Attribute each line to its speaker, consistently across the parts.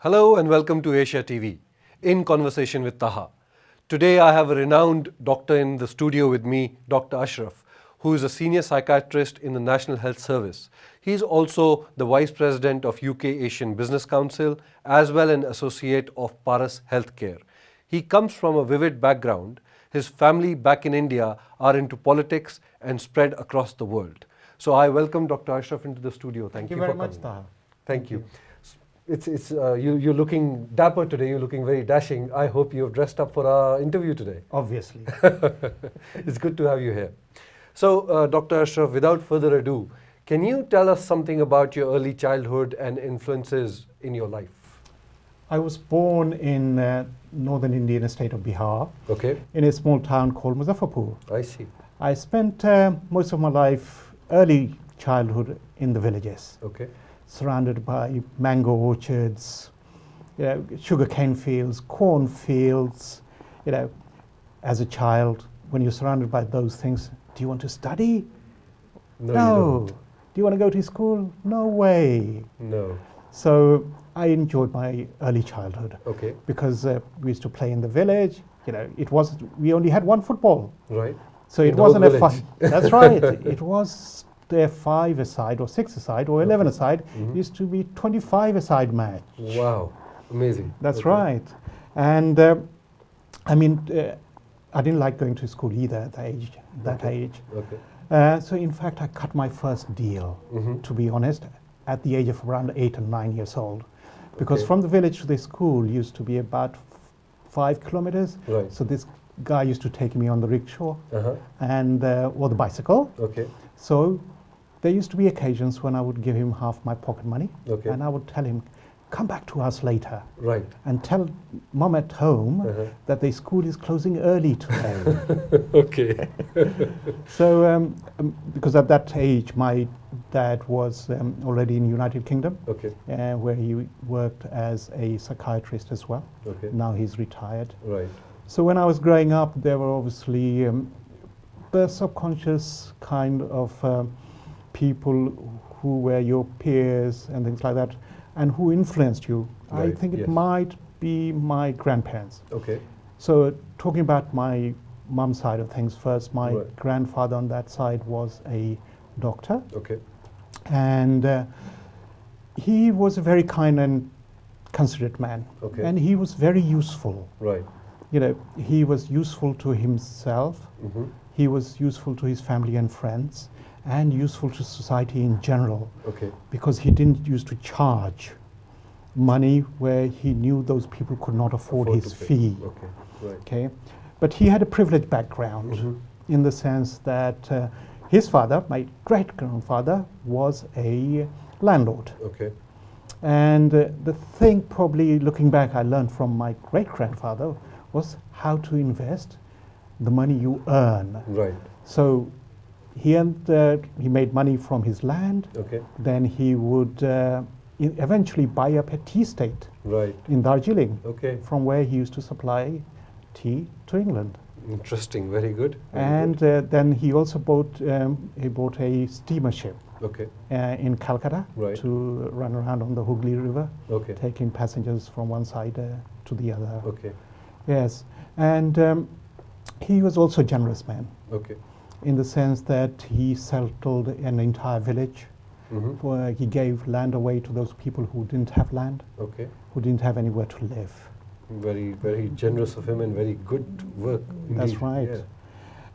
Speaker 1: Hello and welcome to Asia TV, in conversation with Taha. Today I have a renowned doctor in the studio with me, Dr. Ashraf, who is a senior psychiatrist in the National Health Service. He is also the Vice President of UK Asian Business Council, as well an associate of Paras Healthcare. He comes from a vivid background. His family back in India are into politics and spread across the world. So I welcome Dr. Ashraf into the studio. Thank you
Speaker 2: very
Speaker 1: for
Speaker 2: much,
Speaker 1: coming.
Speaker 2: Taha.
Speaker 1: Thank you. You're looking dapper today, you're looking very dashing. I hope you've dressed up for our interview today.
Speaker 2: Obviously.
Speaker 1: It's good to have you here. So, Dr. Ashraf, without further ado, can you tell us something about your early childhood and influences in your life?
Speaker 2: I was born in northern Indian state of Bihar,
Speaker 1: Okay.
Speaker 2: in a small town called Muzaffarpur.
Speaker 1: I see.
Speaker 2: I spent most of my life, early childhood, in the villages,
Speaker 1: Okay.
Speaker 2: surrounded by mango orchards, sugarcane fields, corn fields. As a child, when you're surrounded by those things, do you want to study?
Speaker 1: No.
Speaker 2: No.
Speaker 1: You don't.
Speaker 2: Do you want to go to school? No way.
Speaker 1: No.
Speaker 2: So I enjoyed my early childhood.
Speaker 1: Okay.
Speaker 2: Because we used to play in the village. We only had one football.
Speaker 1: Right.
Speaker 2: So
Speaker 1: In
Speaker 2: it
Speaker 1: the
Speaker 2: wasn't
Speaker 1: whole
Speaker 2: a
Speaker 1: village.
Speaker 2: That's right. It was a 5-a-side or 6-a-side or 11-a-side.
Speaker 1: Mm-hmm.
Speaker 2: It used to be 25-a-side match.
Speaker 1: Wow. Amazing.
Speaker 2: That's
Speaker 1: Okay.
Speaker 2: right. And I didn't like going to school either at that age.
Speaker 1: Okay.
Speaker 2: So in fact, I cut my first deal,
Speaker 1: Mm-hmm.
Speaker 2: to be honest, at the age of around 8 and 9 years old. Because
Speaker 1: Okay.
Speaker 2: from the village to the school used to be about 5 kilometers.
Speaker 1: Right.
Speaker 2: So this guy used to take me on the rickshaw
Speaker 1: Uh-huh.
Speaker 2: and or the bicycle.
Speaker 1: Okay.
Speaker 2: So there used to be occasions when I would give him half my pocket money.
Speaker 1: Okay.
Speaker 2: And I would tell him, come back to us later
Speaker 1: Right.
Speaker 2: and tell mom at home
Speaker 1: Uh-huh.
Speaker 2: that the school is closing early today.
Speaker 1: Okay.
Speaker 2: So because at that age my dad was already in the United Kingdom,
Speaker 1: Okay.
Speaker 2: where he worked as a psychiatrist as well.
Speaker 1: Okay.
Speaker 2: Now he's retired.
Speaker 1: Right.
Speaker 2: So when I was growing up, there were obviously the subconscious kind of people who were your peers and things like that, and who influenced you. I
Speaker 1: Right,
Speaker 2: think it
Speaker 1: yes.
Speaker 2: might be my grandparents.
Speaker 1: Okay.
Speaker 2: So talking about my mum's side of things first, my
Speaker 1: Right.
Speaker 2: grandfather on that side was a doctor,
Speaker 1: Okay.
Speaker 2: and he was a very kind and considerate man.
Speaker 1: Okay.
Speaker 2: And he was very useful.
Speaker 1: Right.
Speaker 2: He was useful to himself,
Speaker 1: Mm-hmm.
Speaker 2: he was useful to his family and friends, and useful to society in general,
Speaker 1: Okay.
Speaker 2: because he didn't used to charge money where he knew those people could not afford his
Speaker 1: to pay.
Speaker 2: fee.
Speaker 1: Okay. Right.
Speaker 2: Okay, but he had a privileged background
Speaker 1: Mhm.
Speaker 2: in the sense that his father, my great-grandfather, was a landlord.
Speaker 1: Okay.
Speaker 2: And the thing probably looking back I learned from my great-grandfather was how to invest the money you earn.
Speaker 1: Right.
Speaker 2: So he made money from his land,
Speaker 1: Okay.
Speaker 2: then he would eventually buy up a tea estate
Speaker 1: Right.
Speaker 2: in Darjeeling,
Speaker 1: Okay.
Speaker 2: from where he used to supply tea to England.
Speaker 1: Interesting. Very good. Very
Speaker 2: And
Speaker 1: good.
Speaker 2: then he also bought a steamer ship
Speaker 1: Okay.
Speaker 2: in Calcutta
Speaker 1: Right.
Speaker 2: to run around on the Hooghly River,
Speaker 1: Okay.
Speaker 2: taking passengers from one side to the other.
Speaker 1: Okay.
Speaker 2: Yes, and he was also a generous man
Speaker 1: Okay.
Speaker 2: in the sense that he settled an entire village.
Speaker 1: Mm-hmm.
Speaker 2: Where he gave land away to those people who didn't have land,
Speaker 1: Okay.
Speaker 2: who didn't have anywhere to live.
Speaker 1: Very, very generous of him and very good work.
Speaker 2: That's
Speaker 1: indeed.
Speaker 2: right.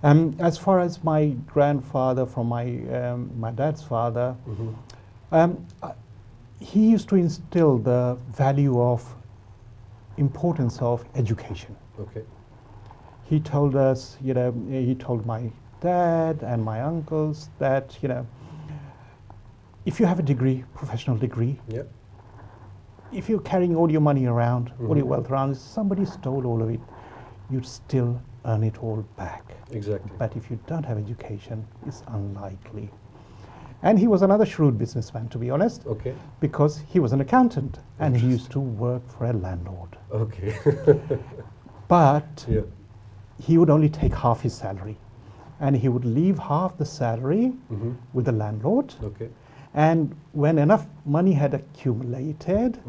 Speaker 1: Yeah.
Speaker 2: As far as my grandfather from my dad's father,
Speaker 1: Mm-hmm.
Speaker 2: He used to instill the value of importance of education.
Speaker 1: Okay.
Speaker 2: He told us, he told my dad and my uncles that, if you have a degree, professional degree,
Speaker 1: Yeah.
Speaker 2: if you're carrying all your money around, all your
Speaker 1: Mhm.
Speaker 2: wealth around, somebody stole all of it, you'd still earn it all back.
Speaker 1: Exactly.
Speaker 2: But if you don't have education, it's unlikely. And he was another shrewd businessman, to be honest,
Speaker 1: Okay.
Speaker 2: because he was an accountant and he
Speaker 1: Interesting.
Speaker 2: used to work for a landlord.
Speaker 1: Okay.
Speaker 2: But
Speaker 1: Yeah.
Speaker 2: he would only take half his salary, and he would leave half the salary
Speaker 1: Mm-hmm.
Speaker 2: with the landlord,
Speaker 1: Okay.
Speaker 2: And when enough money had accumulated,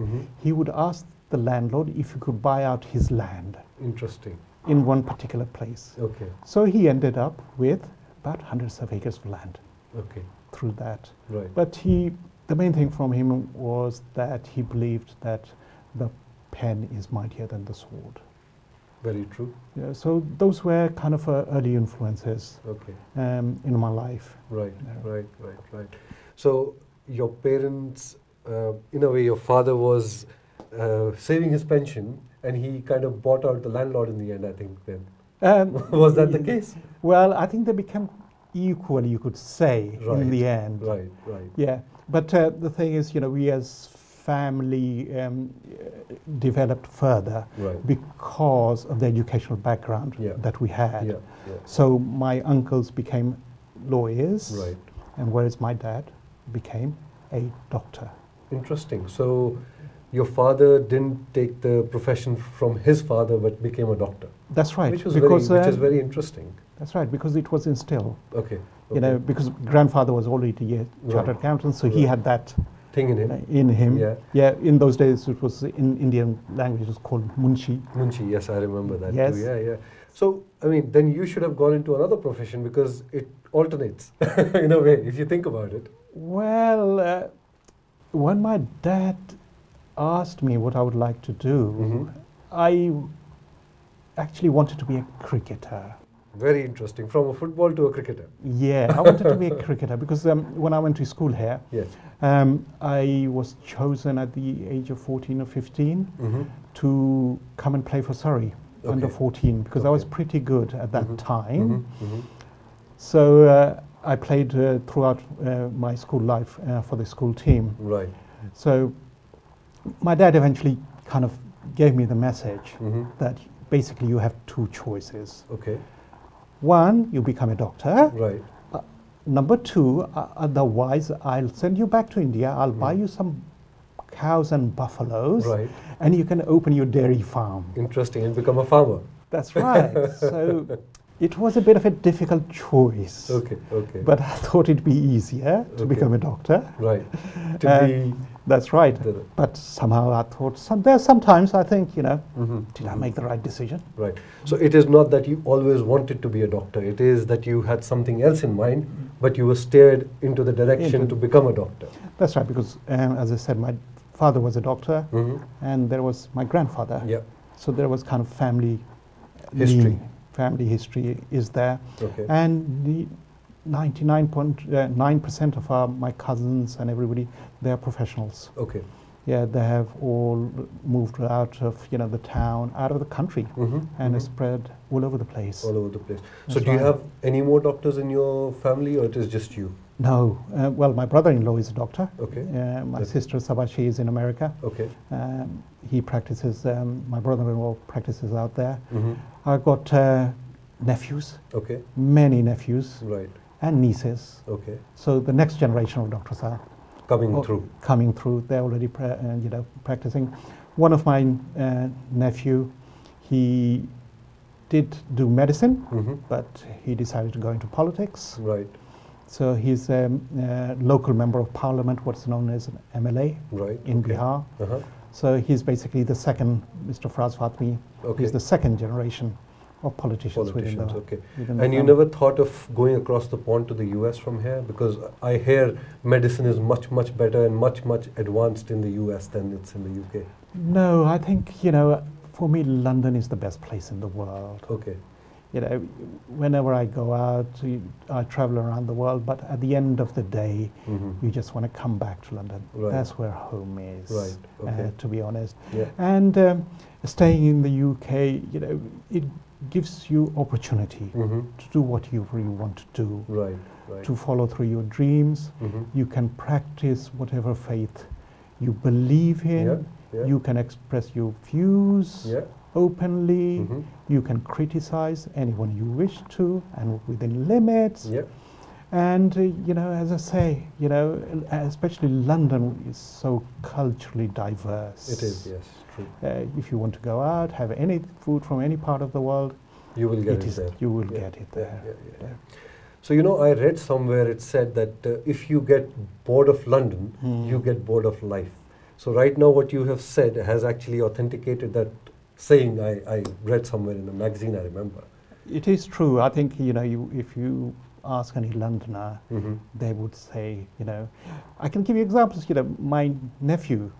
Speaker 2: he would ask the landlord if he could buy out his land
Speaker 1: Interesting.
Speaker 2: in one particular place.
Speaker 1: Okay.
Speaker 2: So he ended up with about hundreds of acres of land
Speaker 1: Okay.
Speaker 2: through that.
Speaker 1: Right.
Speaker 2: But the main thing from him was that he believed that the pen is mightier than the sword.
Speaker 1: Very true.
Speaker 2: Yeah, so those were kind of early influences
Speaker 1: Okay.
Speaker 2: in my life.
Speaker 1: Right.
Speaker 2: Yeah.
Speaker 1: Right. So your parents, in a way, your father was saving his pension, and he kind of bought out the landlord in the end, I think, then. Was that the case?
Speaker 2: Well, I think they became equal, you could say, in the end.
Speaker 1: Right.
Speaker 2: Yeah, but the thing is, we as family developed further
Speaker 1: Right.
Speaker 2: because of the educational background
Speaker 1: Yeah.
Speaker 2: that we had.
Speaker 1: Yeah.
Speaker 2: So my uncles became lawyers,
Speaker 1: Right.
Speaker 2: and whereas my dad became a doctor.
Speaker 1: Interesting. So your father didn't take the profession from his father, but became a doctor.
Speaker 2: That's right.
Speaker 1: Which is
Speaker 2: because
Speaker 1: very interesting.
Speaker 2: that's right, because it was instilled.
Speaker 1: Okay.
Speaker 2: Because grandfather was already a chartered accountant, so he had that
Speaker 1: Thing in him.
Speaker 2: in him.
Speaker 1: Yeah.
Speaker 2: In those days, it was in Indian language, it was called munshi.
Speaker 1: Munshi, yes, I remember that
Speaker 2: Yes.
Speaker 1: too. Yeah. So, I mean, then you should have gone into another profession because it alternates in a way, if you think about it.
Speaker 2: Well, when my dad asked me what I would like to do, I actually wanted to be a cricketer.
Speaker 1: Very interesting. From a football to a cricketer.
Speaker 2: Yeah, I wanted to be a cricketer because when I went to school here,
Speaker 1: Yes.
Speaker 2: I was chosen at the age of 14 or 15 to come and play for Surrey under 14 because I was pretty good at that time. So I played throughout my school life for the school team.
Speaker 1: Right.
Speaker 2: So my dad eventually kind of gave me the message that basically you have two choices.
Speaker 1: Okay.
Speaker 2: One, you become a doctor.
Speaker 1: Right.
Speaker 2: Number two, otherwise I'll send you back to India. I'll buy you some cows and buffaloes,
Speaker 1: Right.
Speaker 2: and you can open your dairy farm.
Speaker 1: Interesting. And become a farmer.
Speaker 2: That's right. So it was a bit of a difficult choice.
Speaker 1: Okay.
Speaker 2: But I thought it'd be easier to become a doctor.
Speaker 1: Right.
Speaker 2: That's right. But somehow I thought, sometimes I think, did I make the right decision?
Speaker 1: Right. So it is not that you always wanted to be a doctor. It is that you had something else in mind, but you were steered into the direction to become a doctor.
Speaker 2: That's right, because as I said, my father was a doctor, and there was my grandfather.
Speaker 1: Yeah.
Speaker 2: So there was kind of family
Speaker 1: History.
Speaker 2: Family history is there.
Speaker 1: Okay.
Speaker 2: And the 99.9% of my cousins and everybody, they are professionals.
Speaker 1: Okay.
Speaker 2: Yeah, they have all moved out of the town, out of the country, and are spread all over the place.
Speaker 1: All over the place.
Speaker 2: That's
Speaker 1: So do you
Speaker 2: right.
Speaker 1: have any more doctors in your family, or it is just you?
Speaker 2: No, well, my brother-in-law is a doctor.
Speaker 1: Okay.
Speaker 2: My sister Sabashi is in America.
Speaker 1: Okay.
Speaker 2: He practices. My brother-in-law practices out there.
Speaker 1: Mm-hmm.
Speaker 2: I've got nephews,
Speaker 1: Okay.
Speaker 2: many nephews,
Speaker 1: Right.
Speaker 2: and nieces.
Speaker 1: Okay.
Speaker 2: So the next generation of doctors are
Speaker 1: Coming through.
Speaker 2: coming through. They're already practicing. One of my nephew, he did do medicine, but he decided to go into politics.
Speaker 1: Right.
Speaker 2: So he's a local member of parliament, what's known as an MLA
Speaker 1: Right.
Speaker 2: in
Speaker 1: Okay.
Speaker 2: Bihar.
Speaker 1: Uh-huh.
Speaker 2: So he's basically the second, Mr. Fraz Fatmi.
Speaker 1: Okay.
Speaker 2: He's the second generation of politicians
Speaker 1: Okay.
Speaker 2: within the
Speaker 1: And you
Speaker 2: family.
Speaker 1: never thought of going across the pond to the US from here? Because I hear medicine is much, much better and much, much advanced in the US than it's in the UK.
Speaker 2: No, I think, for me, London is the best place in the world.
Speaker 1: Okay.
Speaker 2: Whenever I go out, I travel around the world, but at the end of the day, you just want to come back to London.
Speaker 1: Right.
Speaker 2: That's where home is,
Speaker 1: Right. Okay.
Speaker 2: to be honest.
Speaker 1: Yeah.
Speaker 2: And staying in the UK, it gives you opportunity to do whatever you want to do,
Speaker 1: Right. Right.
Speaker 2: to follow through your dreams. You can practice whatever faith you believe in.
Speaker 1: Yeah.
Speaker 2: You can express your views
Speaker 1: Yeah.
Speaker 2: openly. You can criticize anyone you wish to, and within limits.
Speaker 1: Yeah.
Speaker 2: And as I say, especially London is so culturally diverse.
Speaker 1: It is, yes, true.
Speaker 2: If you want to go out, have any food from any part of the world,
Speaker 1: You will get it
Speaker 2: is,
Speaker 1: there.
Speaker 2: you will
Speaker 1: Yeah,
Speaker 2: get it
Speaker 1: yeah,
Speaker 2: there.
Speaker 1: yeah. So, you know, I read somewhere it said that if you get bored of London, you get bored of life. So right now what you have said has actually authenticated that saying I read somewhere in a magazine, I remember.
Speaker 2: It is true. I think, you know, if you ask any Londoner, they would say, you know, I can give you examples, you know, my nephew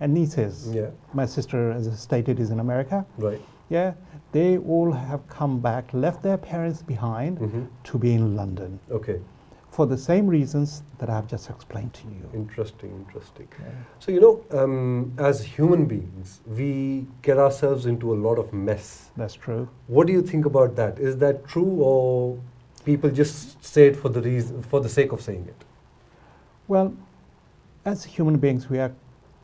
Speaker 2: and nieces,
Speaker 1: Yeah.
Speaker 2: my sister, as I stated, is in America.
Speaker 1: Right.
Speaker 2: Yeah, they all have come back, left their parents behind to be in London
Speaker 1: Okay.
Speaker 2: for the same reasons that I've just explained to you.
Speaker 1: Interesting, interesting. So, you know, as human beings, we get ourselves into a lot of mess.
Speaker 2: That's true.
Speaker 1: What do you think about that? Is that true, or people just say it for the sake of saying it?
Speaker 2: Well, as human beings, we are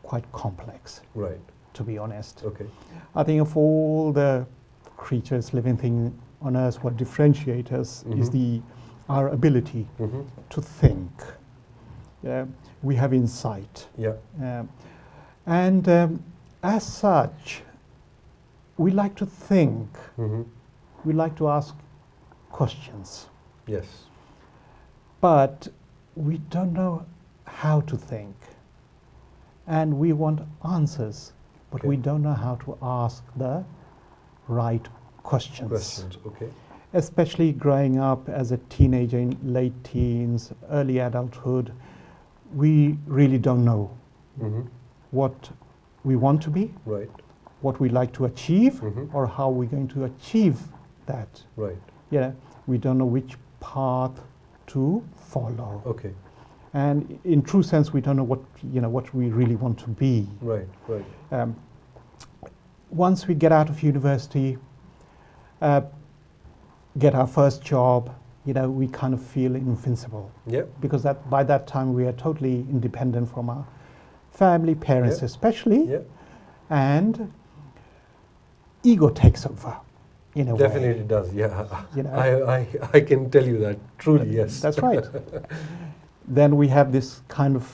Speaker 2: quite complex,
Speaker 1: Right.
Speaker 2: to be honest.
Speaker 1: Okay.
Speaker 2: I think of all the creatures, living things on Earth, what differentiates us is our ability to think. We have insight.
Speaker 1: Yeah.
Speaker 2: And as such, we like to think. We like to ask questions.
Speaker 1: Yes.
Speaker 2: But we don't know how to think. And we want answers, but we don't know how to ask the right questions.
Speaker 1: Okay.
Speaker 2: Especially growing up as a teenager in late teens, early adulthood, we really don't know what we want to be,
Speaker 1: Right.
Speaker 2: what we like to achieve, or how we're going to achieve that.
Speaker 1: Right.
Speaker 2: Yeah, we don't know which path to follow.
Speaker 1: Okay.
Speaker 2: And in true sense, we don't know what we really want to be.
Speaker 1: Right. Right.
Speaker 2: Once we get out of university, get our first job, you know, we kind of feel invincible.
Speaker 1: Yeah.
Speaker 2: Because by that time we are totally independent from our family, parents especially,
Speaker 1: Yeah.
Speaker 2: and ego takes over in a way.
Speaker 1: Definitely does. Yeah.
Speaker 2: You know?
Speaker 1: I can tell you that. Truly, yes.
Speaker 2: That's right. Then we have this kind of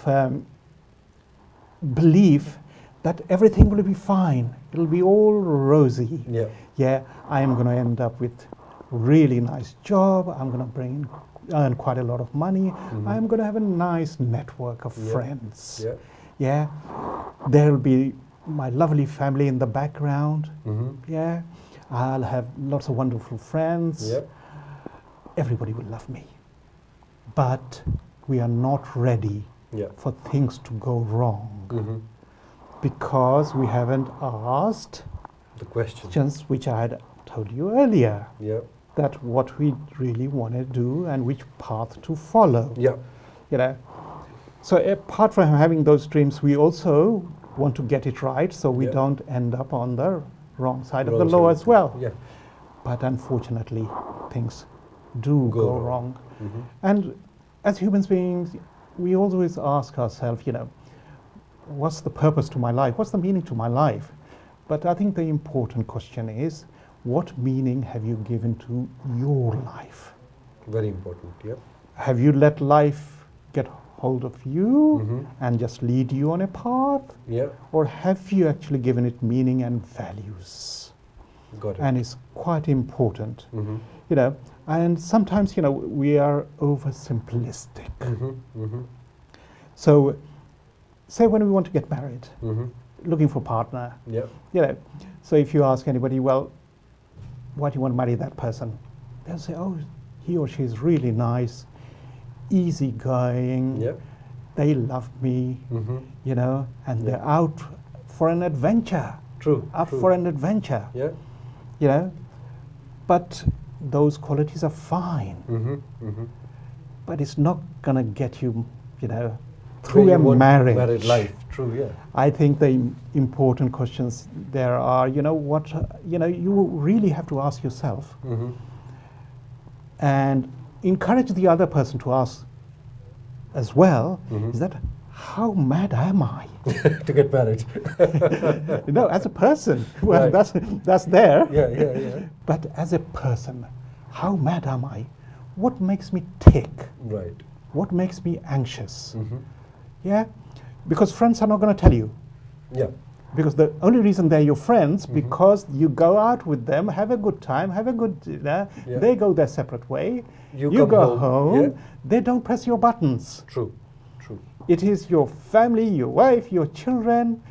Speaker 2: belief that everything will be fine. It'll be all rosy.
Speaker 1: Yeah.
Speaker 2: Yeah, I am going to end up with really nice job. I'm going to earn quite a lot of money. I'm going to have a nice network of friends.
Speaker 1: Yeah.
Speaker 2: Yeah, there'll be my lovely family in the background. Yeah, I'll have lots of wonderful friends.
Speaker 1: Yeah.
Speaker 2: Everybody will love me. But we are not ready for things to go wrong because we haven't asked
Speaker 1: The question.
Speaker 2: questions which I had told you earlier.
Speaker 1: Yeah.
Speaker 2: That what we really want to do and which path to follow.
Speaker 1: Yeah.
Speaker 2: You know, so apart from having those dreams, we also want to get it right so we don't end up on the wrong side of the law as well.
Speaker 1: Yeah.
Speaker 2: But unfortunately, things do go wrong. And as human beings, we always ask ourselves, you know, what's the purpose to my life? What's the meaning to my life? But I think the important question is, what meaning have you given to your life?
Speaker 1: Very important. Yeah.
Speaker 2: Have you let life get hold of you and just lead you on a path?
Speaker 1: Yeah.
Speaker 2: Or have you actually given it meaning and values?
Speaker 1: Got it.
Speaker 2: And it's quite important, you know. And sometimes, you know, we are oversimplistic. So, say when we want to get married, looking for a partner,
Speaker 1: Yeah.
Speaker 2: you know, so if you ask anybody, well, why do you want to marry that person? They'll say, oh, he or she is really nice, easygoing,
Speaker 1: Yeah.
Speaker 2: they love me, you know, and they're out for an adventure.
Speaker 1: True.
Speaker 2: Up
Speaker 1: true.
Speaker 2: for an adventure,
Speaker 1: Yeah.
Speaker 2: you know. But those qualities are fine. But it's not going to get you, you know, through a marriage.
Speaker 1: Married life. True, yeah.
Speaker 2: I think the important questions there are, you know, what, you know, you really have to ask yourself and encourage the other person to ask as well, is that how mad am I?
Speaker 1: To get married.
Speaker 2: You know, as a person, well,
Speaker 1: Right.
Speaker 2: that's there.
Speaker 1: Yeah.
Speaker 2: But as a person, how mad am I? What makes me tick?
Speaker 1: Right.
Speaker 2: What makes me anxious? Yeah? Because friends are not going to tell you.
Speaker 1: Yeah.
Speaker 2: Because the only reason they're your friends, because you go out with them, have a good time, have a good dinner, they go their separate way, you go home, they don't press your buttons.
Speaker 1: True, true.
Speaker 2: It is your family, your wife, your children,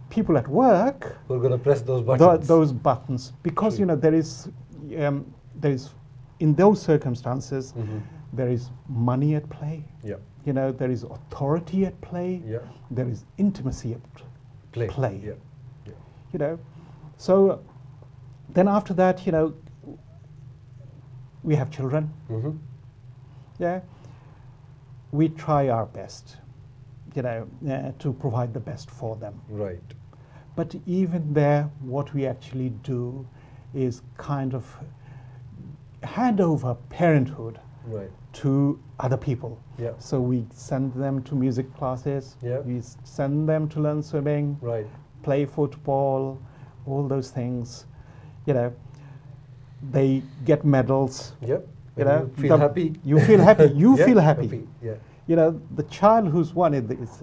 Speaker 2: people at work
Speaker 1: who are going to press those buttons.
Speaker 2: Those buttons. Because, you know, there is, in those circumstances, there is money at play.
Speaker 1: Yeah.
Speaker 2: You know, there is authority at play.
Speaker 1: Yeah.
Speaker 2: There is intimacy at play.
Speaker 1: Yeah. Yeah.
Speaker 2: You know, so then after that, you know, we have children. Yeah. We try our best, you know, to provide the best for them.
Speaker 1: Right.
Speaker 2: But even there, what we actually do is kind of hand over parenthood to other people.
Speaker 1: Yeah.
Speaker 2: So we send them to music classes,
Speaker 1: yeah.
Speaker 2: we send them to learn swimming, play football, all those things. You know, they get medals.
Speaker 1: Yep.
Speaker 2: You know,
Speaker 1: you feel happy.
Speaker 2: You feel happy. You feel happy.
Speaker 1: Yeah.
Speaker 2: You know, the child who's won it is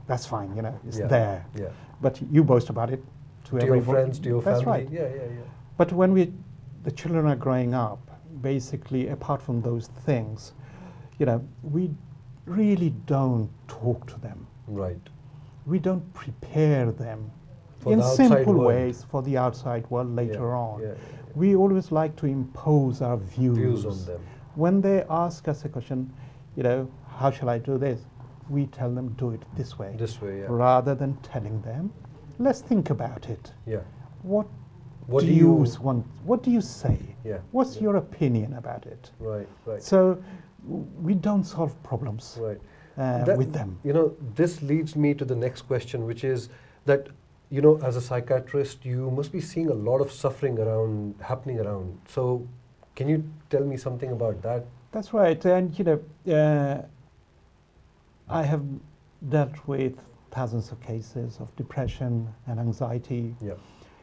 Speaker 2: that's fine. You know, it's there.
Speaker 1: Yeah.
Speaker 2: But you boast about it to
Speaker 1: your friends, to your family.
Speaker 2: That's right.
Speaker 1: Yeah.
Speaker 2: But when the children are growing up, basically, apart from those things, you know, we really don't talk to them.
Speaker 1: Right.
Speaker 2: We don't prepare them
Speaker 1: for
Speaker 2: in
Speaker 1: the
Speaker 2: simple
Speaker 1: world.
Speaker 2: Ways for the outside world later on.
Speaker 1: Yeah.
Speaker 2: We always like to impose our views
Speaker 1: on them.
Speaker 2: When they ask us a question, you know, how shall I do this? We tell them, do it this way.
Speaker 1: This way, yeah.
Speaker 2: Rather than telling them, let's think about it.
Speaker 1: Yeah.
Speaker 2: What do you want? What do you say?
Speaker 1: Yeah.
Speaker 2: What's your opinion about it?
Speaker 1: Right.
Speaker 2: So we don't solve problems with them.
Speaker 1: You know, this leads me to the next question, which is that, you know, as a psychiatrist, you must be seeing a lot of suffering happening around. So can you tell me something about that? That's
Speaker 2: right. And, you know, I have dealt with thousands of cases of depression and anxiety.
Speaker 1: Yeah.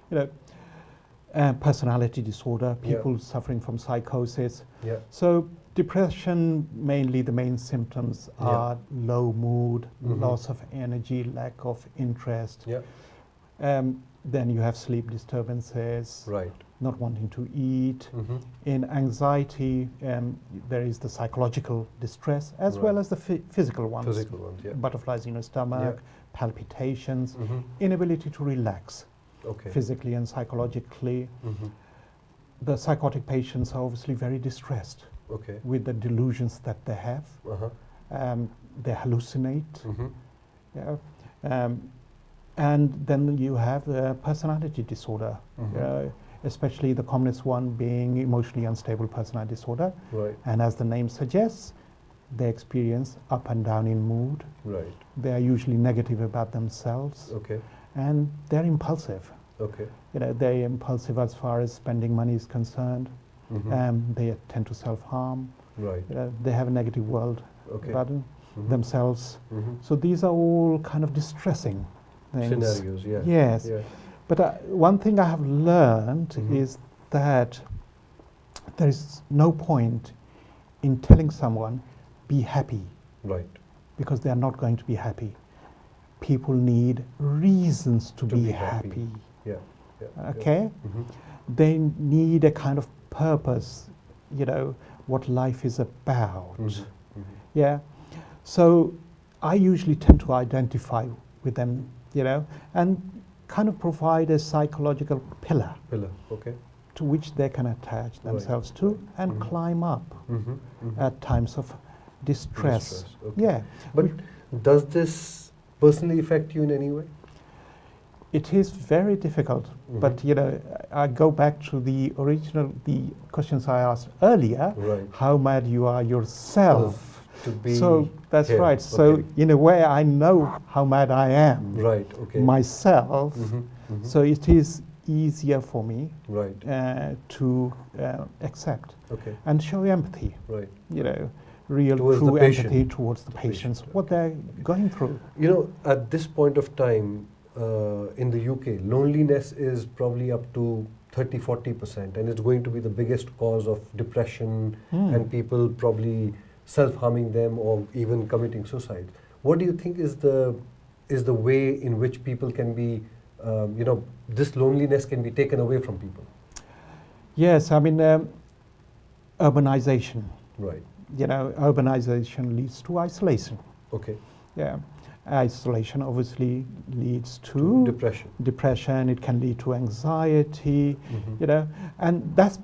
Speaker 2: You know, personality disorder, people suffering from psychosis.
Speaker 1: Yeah.
Speaker 2: So depression, mainly the main symptoms are low mood, loss of energy, lack of interest.
Speaker 1: Yeah.
Speaker 2: Then you have sleep disturbances, not wanting to eat. In anxiety, there is the psychological distress as well as the physical ones. Butterflies in your stomach, palpitations, inability to relax physically and psychologically. The psychotic patients are obviously very distressed with the delusions that they have. They hallucinate. And then you have personality disorder, especially the commonest one being emotionally unstable personality disorder. And as the name suggests, they experience up and down in mood. They are usually negative about themselves. And they're impulsive. You know, they're impulsive as far as spending money is concerned. They tend to self-harm. You know, they have a negative world about themselves. So these are all kind of distressing things.
Speaker 1: Scenarios, yeah.
Speaker 2: Yes. But one thing I have learned is that there is no point in telling someone, be happy. Because they are not going to be happy. People need reasons to be happy. Okay? They need a kind of purpose, you know, what life is about. Yeah. So I usually tend to identify with them, you know, and kind of provide a psychological pillar to which they can attach themselves to and climb up at times of distress. Yeah.
Speaker 1: But does this personally affect you in any way?
Speaker 2: It is very difficult, but you know, I go back to the questions I asked earlier, how mad you are yourself. So that's right. So in a way, I know how mad I am myself. So it is easier for me to accept and show empathy. You know, true empathy towards the patients, what they're going through.
Speaker 1: You know, at this point of time in the UK, loneliness is probably up to 30–40%, and it's going to be the biggest cause of depression and people probably self-harming them or even committing suicide. What do you think is the way in which people can be this loneliness can be taken away from people.
Speaker 2: Yes, I mean, urbanization.
Speaker 1: Right.
Speaker 2: Urbanization leads to isolation.
Speaker 1: Okay.
Speaker 2: Yeah. Isolation obviously leads to
Speaker 1: depression.
Speaker 2: Depression. It can lead to anxiety, and that's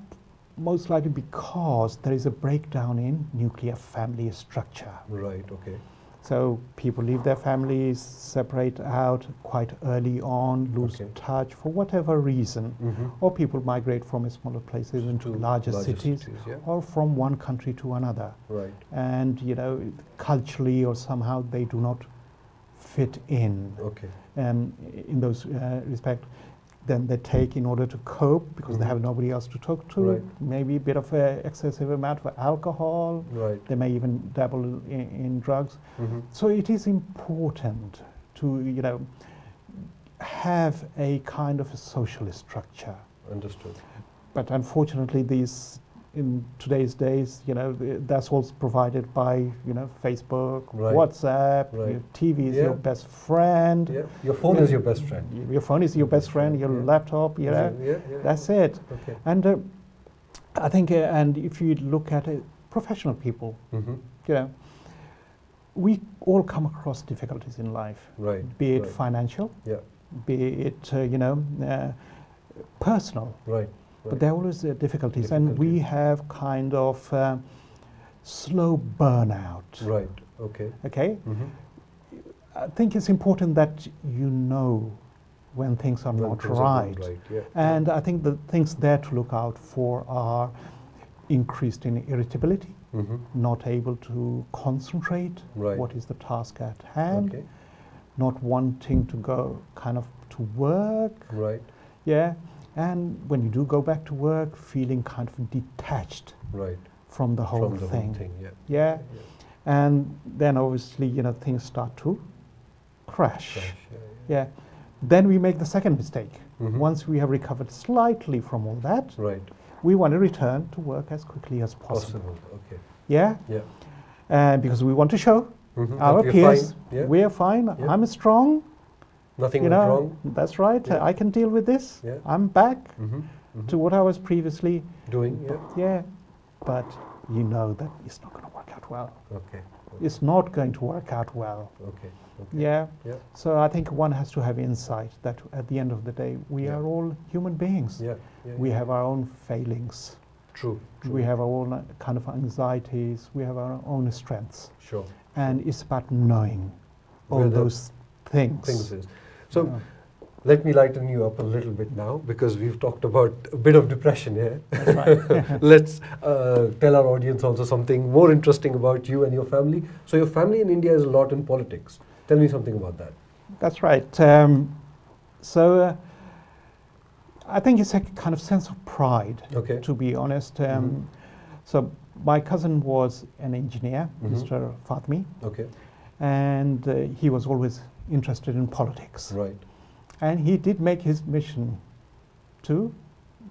Speaker 2: most likely because there is a breakdown in nuclear family structure.
Speaker 1: Right, okay.
Speaker 2: So people leave their families, separate out quite early on, lose touch for whatever reason, or people migrate from smaller places into larger cities, or from one country to another.
Speaker 1: Right.
Speaker 2: And culturally or somehow they do not fit in.
Speaker 1: Okay.
Speaker 2: In those respect, then they take in order to cope because they have nobody else to talk to.
Speaker 1: Right.
Speaker 2: Maybe a bit of an excessive amount of alcohol.
Speaker 1: Right.
Speaker 2: They may even dabble in drugs. So it is important to have a kind of a social structure.
Speaker 1: Understood.
Speaker 2: But unfortunately, in today's days, that's all provided by Facebook, WhatsApp, TV is your best friend.
Speaker 1: Yeah. Your phone is your best friend.
Speaker 2: Your phone is your best friend. Your laptop, that's it.
Speaker 1: Okay.
Speaker 2: And I think, and if you look at professional people, we all come across difficulties in life.
Speaker 1: Right.
Speaker 2: Be it financial, be it personal.
Speaker 1: Right.
Speaker 2: But there are always difficulties, and we have kind of slow burnout.
Speaker 1: Right. Okay.
Speaker 2: Okay. I think it's important that when things are not right. And I think the things there to look out for are increased in irritability, not able to concentrate. What is the task at hand? Not wanting to go kind of to work.
Speaker 1: Right.
Speaker 2: Yeah. And when you do go back to work, feeling kind of detached from the whole thing. Yeah. And then obviously, things start to crash. Yeah. Then we make the second mistake. Once we have recovered slightly from all that, we want to return to work as quickly as possible.
Speaker 1: Okay.
Speaker 2: Yeah.
Speaker 1: Yeah.
Speaker 2: Because we want to show our peers we are fine. I'm strong.
Speaker 1: Nothing went wrong.
Speaker 2: That's right. I can deal with this. I'm back to what I was previously
Speaker 1: doing.
Speaker 2: But that it's not going to work out well.
Speaker 1: Okay.
Speaker 2: It's not going to work out well.
Speaker 1: Okay.
Speaker 2: Yeah. So I think one has to have insight that at the end of the day, we are all human beings. We have our own failings.
Speaker 1: True.
Speaker 2: We have our own kind of anxieties. We have our own strengths.
Speaker 1: Sure.
Speaker 2: And it's about knowing all those things.
Speaker 1: So let me lighten you up a little bit now, because we've talked about a bit of depression here.
Speaker 2: That's right.
Speaker 1: Let's tell our audience also something more interesting about you and your family. So your family in India is a lot in politics. Tell me something about that.
Speaker 2: That's right. So I think it's a kind of sense of pride, to be honest. So my cousin was an engineer, Mr. Fatmi. And he was always interested in politics.
Speaker 1: Right.
Speaker 2: And he did make his mission to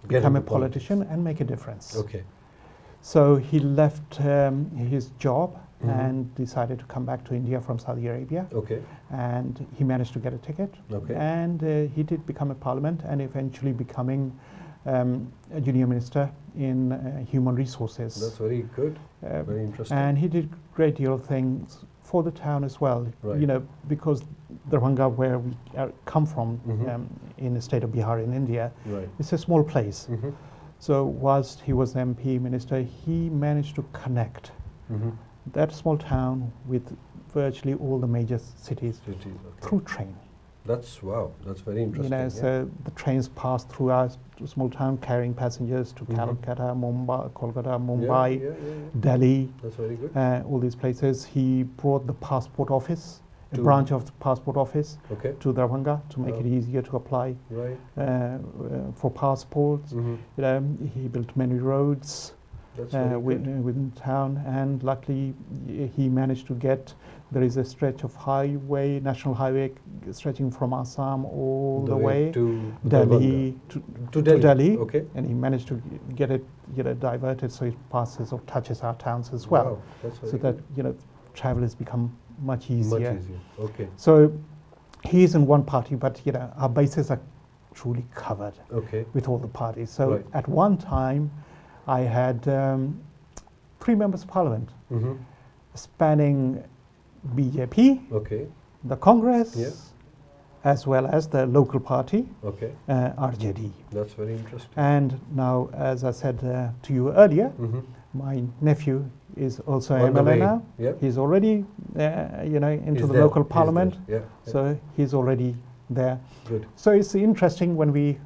Speaker 2: become a politician and make a difference.
Speaker 1: Okay.
Speaker 2: So he left his job and decided to come back to India from Saudi Arabia.
Speaker 1: Okay.
Speaker 2: And he managed to get a ticket.
Speaker 1: Okay.
Speaker 2: And he did become a parliament and eventually becoming a junior minister in human resources.
Speaker 1: That's very good. Very interesting.
Speaker 2: And he did a great deal of things for the town as well.
Speaker 1: Right.
Speaker 2: Because Darbhanga, where we come from, in the state of Bihar in India, it's a small place. So whilst he was MP minister, he managed to connect that small town with virtually all the major cities through train.
Speaker 1: That's very interesting.
Speaker 2: So the trains pass through our small town carrying passengers to Calcutta, Mumbai, Kolkata, Mumbai, Delhi.
Speaker 1: That's very good.
Speaker 2: All these places. He brought the passport office, a branch of the passport office, to Darbhanga to make it easier to apply for passports. He built many roads within town, and luckily he managed to get. There is a stretch of highway, national highway, stretching from Assam all the way
Speaker 1: to
Speaker 2: Delhi
Speaker 1: to Delhi.
Speaker 2: And he managed to get it diverted so it passes or touches our towns as well.
Speaker 1: Wow,
Speaker 2: so that travel has become much easier.
Speaker 1: Okay.
Speaker 2: So he is in one party, but our bases are truly covered
Speaker 1: Okay.
Speaker 2: with all the parties. So
Speaker 1: Right.
Speaker 2: at one time, I had 3 members of parliament
Speaker 1: Mm-hmm.
Speaker 2: spanning BJP,
Speaker 1: Okay.
Speaker 2: the Congress,
Speaker 1: Yeah.
Speaker 2: as well as the local party,
Speaker 1: Okay.
Speaker 2: RJD.
Speaker 1: That's very interesting.
Speaker 2: And now, as I said to you earlier,
Speaker 1: Mm-hmm.
Speaker 2: my nephew is also
Speaker 1: On the
Speaker 2: MLA
Speaker 1: way.
Speaker 2: now.
Speaker 1: Yeah.
Speaker 2: He's already, into
Speaker 1: He's
Speaker 2: the
Speaker 1: there.
Speaker 2: local
Speaker 1: He's
Speaker 2: parliament.
Speaker 1: there. Yeah. Yeah.
Speaker 2: So he's already there.
Speaker 1: Good.
Speaker 2: So it's interesting when we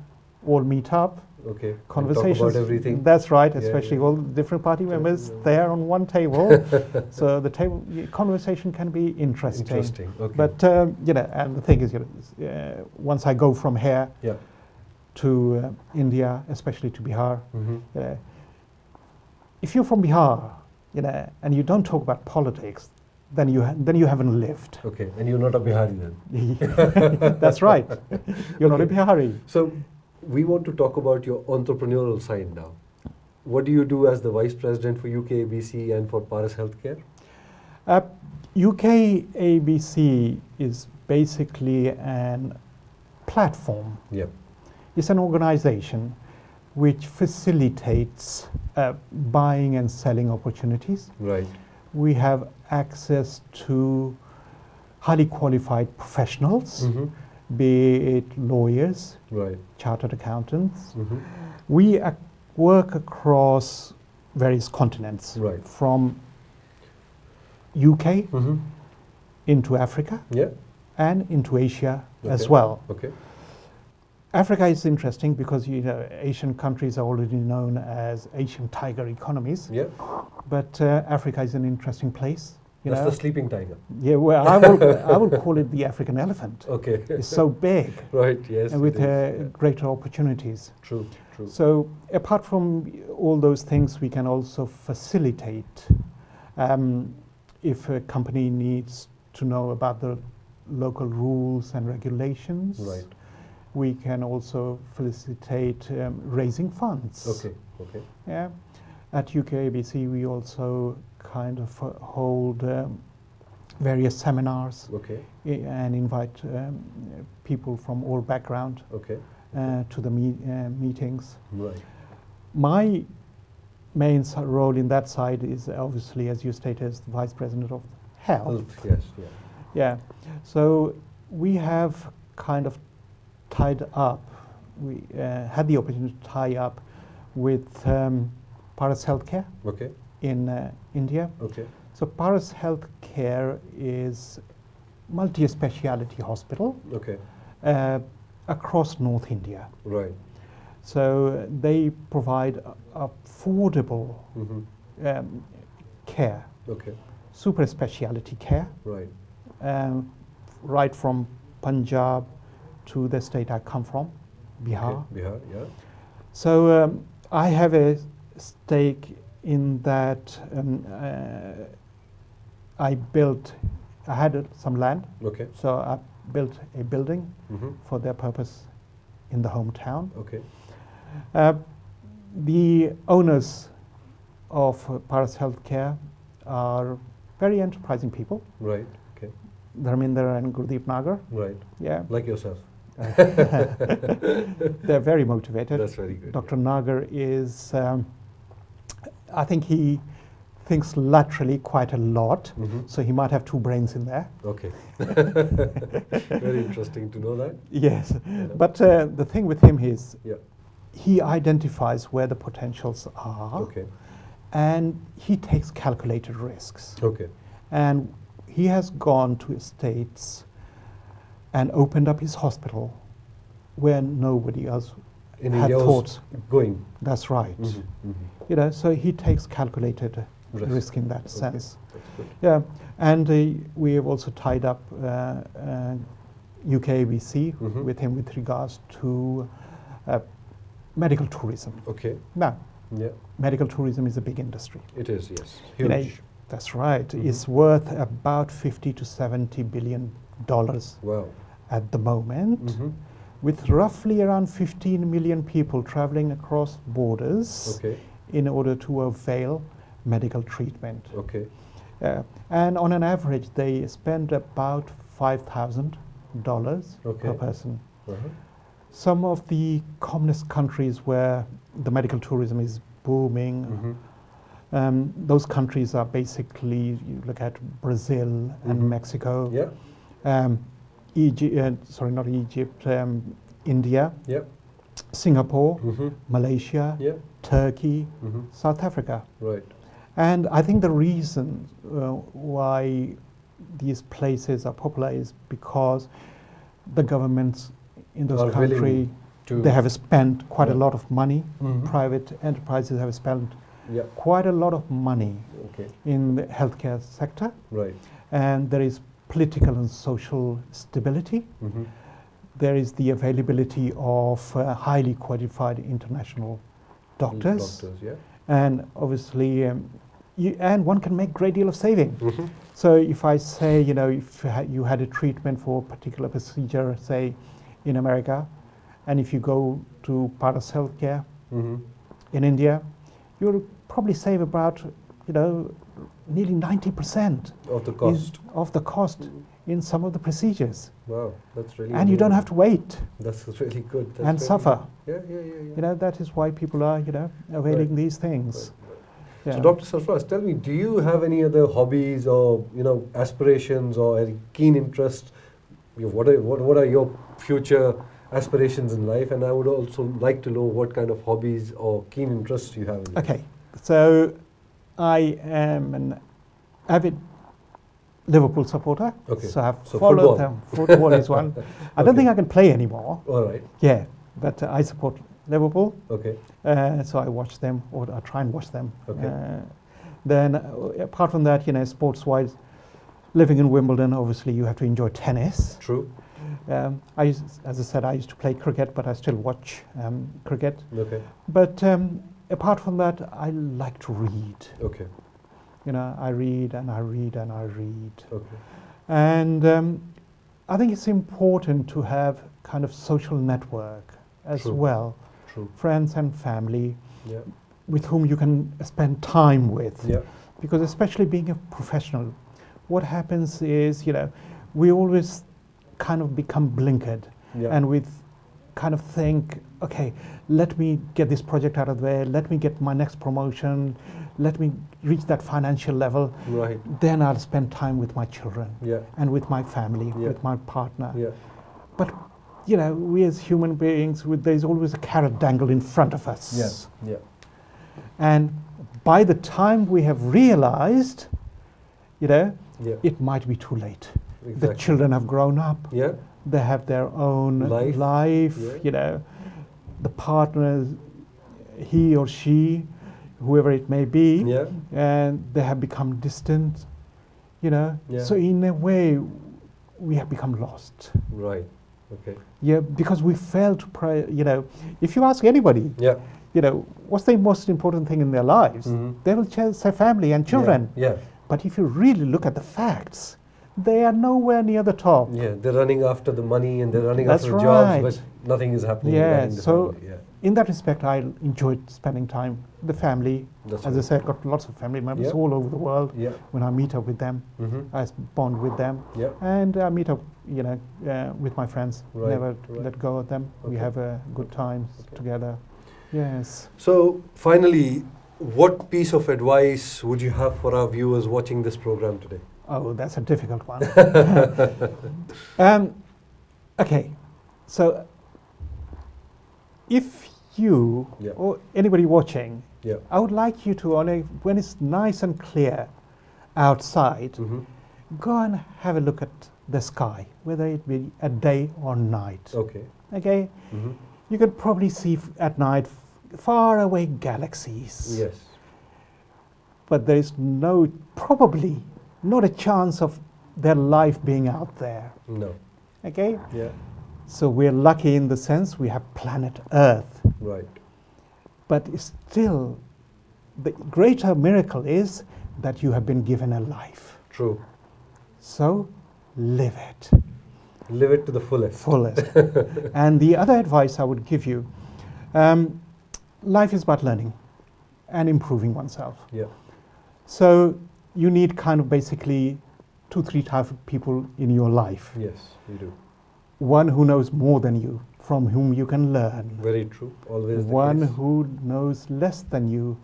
Speaker 2: all meet up,
Speaker 1: Okay. And
Speaker 2: conversations.
Speaker 1: talk about everything.
Speaker 2: That's right,
Speaker 1: Yeah,
Speaker 2: especially
Speaker 1: yeah.
Speaker 2: all the different party members
Speaker 1: yeah.
Speaker 2: there on one table. So the conversation can be interesting.
Speaker 1: Interesting. Okay.
Speaker 2: But and the thing is, once I go from here
Speaker 1: yeah.
Speaker 2: to India, especially to Bihar,
Speaker 1: Mm-hmm.
Speaker 2: if you're from Bihar, and you don't talk about politics, then you haven't lived.
Speaker 1: Okay. And you're not a Bihari then.
Speaker 2: That's right. You're not a
Speaker 1: Okay.
Speaker 2: Bihari.
Speaker 1: So we want to talk about your entrepreneurial side now. What do you do as the Vice President for UKABC and for Paras Healthcare?
Speaker 2: UKABC is basically an platform.
Speaker 1: Yeah.
Speaker 2: It's an organization which facilitates buying and selling opportunities.
Speaker 1: Right.
Speaker 2: We have access to highly qualified professionals,
Speaker 1: Mm-hmm.
Speaker 2: be it lawyers,
Speaker 1: Right.
Speaker 2: chartered accountants.
Speaker 1: Mm-hmm.
Speaker 2: We work across various continents,
Speaker 1: Right.
Speaker 2: from UK
Speaker 1: Mm-hmm.
Speaker 2: into Africa
Speaker 1: Yeah.
Speaker 2: and into Asia as
Speaker 1: Okay.
Speaker 2: well.
Speaker 1: Okay.
Speaker 2: Africa is interesting because Asian countries are already known as Asian tiger economies,
Speaker 1: Yeah.
Speaker 2: but Africa is an interesting place.
Speaker 1: That's the sleeping tiger.
Speaker 2: Yeah, well, I will call it the African elephant.
Speaker 1: Okay.
Speaker 2: It's so big
Speaker 1: Right. Yes.
Speaker 2: and with
Speaker 1: it is. Yeah.
Speaker 2: greater opportunities.
Speaker 1: True. True.
Speaker 2: So apart from all those things, we can also facilitate if a company needs to know about the local rules and regulations.
Speaker 1: Right.
Speaker 2: We can also facilitate raising funds.
Speaker 1: Okay. Okay.
Speaker 2: Yeah. At UKABC, we also kind of hold various seminars
Speaker 1: Okay.
Speaker 2: and invite people from all background
Speaker 1: Okay.
Speaker 2: to the meetings.
Speaker 1: Right.
Speaker 2: My main role in that side is obviously, as you stated, as the Vice President of Health.
Speaker 1: Yes. Yeah.
Speaker 2: Yeah. So we have kind of tied up, we had the opportunity to tie up with Paras Healthcare
Speaker 1: Okay.
Speaker 2: in India.
Speaker 1: Okay.
Speaker 2: So Paras Healthcare is multi-speciality hospital
Speaker 1: Okay.
Speaker 2: across North India.
Speaker 1: Right.
Speaker 2: So they provide affordable
Speaker 1: Mm-hmm.
Speaker 2: care,
Speaker 1: Okay.
Speaker 2: super speciality care,
Speaker 1: Right.
Speaker 2: right from Punjab to the state I come from, Bihar.
Speaker 1: Okay. Bihar. Yeah.
Speaker 2: So I have a stake in that. I had some land,
Speaker 1: Okay.
Speaker 2: so I built a building
Speaker 1: Mm-hmm.
Speaker 2: for their purpose in the hometown.
Speaker 1: Okay.
Speaker 2: The owners of Paras Healthcare are very enterprising people,
Speaker 1: Right. Okay.
Speaker 2: Dharminder and Gurdeep Nagar.
Speaker 1: Right.
Speaker 2: Yeah,
Speaker 1: Like yourself.
Speaker 2: they're very motivated.
Speaker 1: That's very good.
Speaker 2: Dr. Nagar is, I think he thinks laterally quite a lot,
Speaker 1: Mm-hmm.
Speaker 2: so he might have 2 brains in there.
Speaker 1: Okay. Very interesting to know that.
Speaker 2: Yes,
Speaker 1: Yeah.
Speaker 2: but the thing with him is
Speaker 1: Yeah.
Speaker 2: he identifies where the potentials are,
Speaker 1: Okay.
Speaker 2: and he takes calculated risks.
Speaker 1: Okay.
Speaker 2: And he has gone to estates and opened up his hospital where nobody else
Speaker 1: In
Speaker 2: had
Speaker 1: India
Speaker 2: thought.
Speaker 1: was going.
Speaker 2: That's right.
Speaker 1: Mm-hmm. Mm-hmm.
Speaker 2: So he takes calculated risk in that
Speaker 1: Okay.
Speaker 2: sense.
Speaker 1: That's good.
Speaker 2: Yeah, and we have also tied up UKABC
Speaker 1: Mhm.
Speaker 2: with him with regards to medical tourism.
Speaker 1: Okay.
Speaker 2: Now,
Speaker 1: Yeah.
Speaker 2: medical tourism is a big industry.
Speaker 1: It is. Yes.
Speaker 2: You know,
Speaker 1: Huge.
Speaker 2: that's right.
Speaker 1: Mhm.
Speaker 2: It's worth about 50 to 70 billion dollars
Speaker 1: Wow.
Speaker 2: at the moment,
Speaker 1: Mm-hmm.
Speaker 2: with roughly around 15 million people traveling across borders
Speaker 1: Okay.
Speaker 2: in order to avail medical treatment.
Speaker 1: Okay.
Speaker 2: And on an average, they spend about $5,000 per person.
Speaker 1: Uh-huh.
Speaker 2: Some of the communist countries where the medical tourism is booming, those countries are basically, you look at Brazil and Mexico, not Egypt, India, Singapore, Malaysia, Turkey, South Africa.
Speaker 1: Right.
Speaker 2: And I think the reason why these places are popular is because the governments in those countries, they have spent quite a lot of money. Private enterprises have spent quite a lot of money in the healthcare sector.
Speaker 1: Right.
Speaker 2: And there is political and social stability. There is the availability of highly qualified international doctors. And obviously, and one can make a great deal of saving. So if I say, you know, if you had a treatment for a particular procedure, say, in America, and if you go to Paras Healthcare in India, you'll probably save about, you know, nearly 90%
Speaker 1: of the cost.
Speaker 2: In some of the procedures.
Speaker 1: Wow, that's really.
Speaker 2: And you don't have to wait.
Speaker 1: That's really good. That's
Speaker 2: and suffer.
Speaker 1: Good. Yeah.
Speaker 2: You know, that is why people are, you know, availing these things.
Speaker 1: So, Dr. Sarfraz, tell me, do you have any other hobbies or, you know, aspirations or any keen interests? What are your future aspirations in life? And I would also like to know what kind of hobbies or keen interests you have in life.
Speaker 2: Okay, so I am an avid Liverpool supporter, so I've followed them. Football is one. I don't think I can play anymore.
Speaker 1: All right.
Speaker 2: Yeah, but I support Liverpool.
Speaker 1: Okay.
Speaker 2: So I watch them, or I try and watch them.
Speaker 1: Okay.
Speaker 2: Then, apart from that, you know, sports-wise, living in Wimbledon, obviously, you have to enjoy tennis.
Speaker 1: True.
Speaker 2: As I said, I used to play cricket, but I still watch cricket.
Speaker 1: Okay.
Speaker 2: But apart from that, I like to read.
Speaker 1: Okay.
Speaker 2: You know, I read and I read and I read.
Speaker 1: Okay.
Speaker 2: And I think it's important to have kind of social network as well.
Speaker 1: True.
Speaker 2: Friends and family with whom you can spend time with.
Speaker 1: Yeah.
Speaker 2: Because especially being a professional, what happens is, you know, we always kind of become blinkered. And we kind of think, okay, let me get this project out of there, let me get my next promotion, let me reach that financial level.
Speaker 1: Right.
Speaker 2: Then I'll spend time with my children and with my family, with my partner. But, you know, we as human beings, there's always a carrot dangled in front of us. And by the time we have realized, you know, it might be too late.
Speaker 1: Exactly.
Speaker 2: The children have grown up. They have their own life. You know, the partner, he or she, whoever it may be, and they have become distant, you know. So in a way, we have become lost.
Speaker 1: Right. Okay.
Speaker 2: Yeah, because we failed to you know, if you ask anybody, you know, what's the most important thing in their lives? They will say family and children. But if you really look at the facts, they are nowhere near the top.
Speaker 1: They're running after the money and they're running after jobs, but nothing is happening.
Speaker 2: So in that respect, I enjoyed spending time with the family. As I said, I've got lots of family members all over the world. When I meet up with them, I bond with them. And I meet up, you know, with my friends. Never let go of them. We have a good time together. Yes.
Speaker 1: So finally, what piece of advice would you have for our viewers watching this program today?
Speaker 2: Oh, that's a difficult one. Okay, so if you or anybody watching, I would like you to, when it's nice and clear outside, go and have a look at the sky, whether it be a day or night. Okay? You can probably see at night far away galaxies. But there is probably not a chance of their life being out there.
Speaker 1: No.
Speaker 2: Okay? So we're lucky in the sense we have planet Earth.
Speaker 1: Right.
Speaker 2: But still, the greater miracle is that you have been given a life.
Speaker 1: True.
Speaker 2: So live it.
Speaker 1: Live it to the fullest.
Speaker 2: And the other advice I would give you, life is about learning and improving oneself. So you need kind of basically 2-3 types of people in your life.
Speaker 1: Yes, you do.
Speaker 2: one who knows more than you, from whom you can learn.
Speaker 1: Very true. Always
Speaker 2: One
Speaker 1: the case.
Speaker 2: who knows less than you,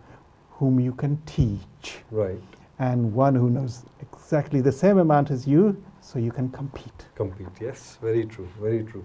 Speaker 2: whom you can teach.
Speaker 1: Right.
Speaker 2: And one who knows exactly the same amount as you, so you can compete.
Speaker 1: Compete. Yes. Very true. Very true.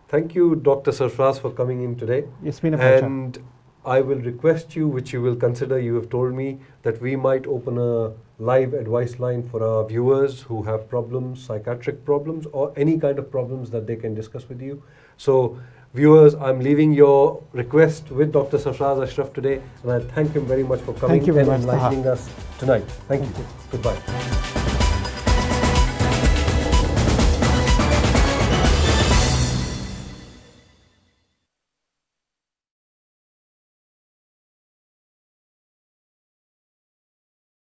Speaker 1: Thank you, Dr. Sarfraz, for coming in today.
Speaker 2: It's been a pleasure.
Speaker 1: And I will request you, which you will consider, you have told me, that we might open a live advice line for our viewers who have problems, psychiatric problems, or any kind of problems that they can discuss with you. So, viewers, I'm leaving your request with Dr. Sarfraz Ashraf today, and I thank him very much for coming and
Speaker 2: very much,
Speaker 1: enlightening us tonight. Thank you.
Speaker 2: you.
Speaker 1: Goodbye.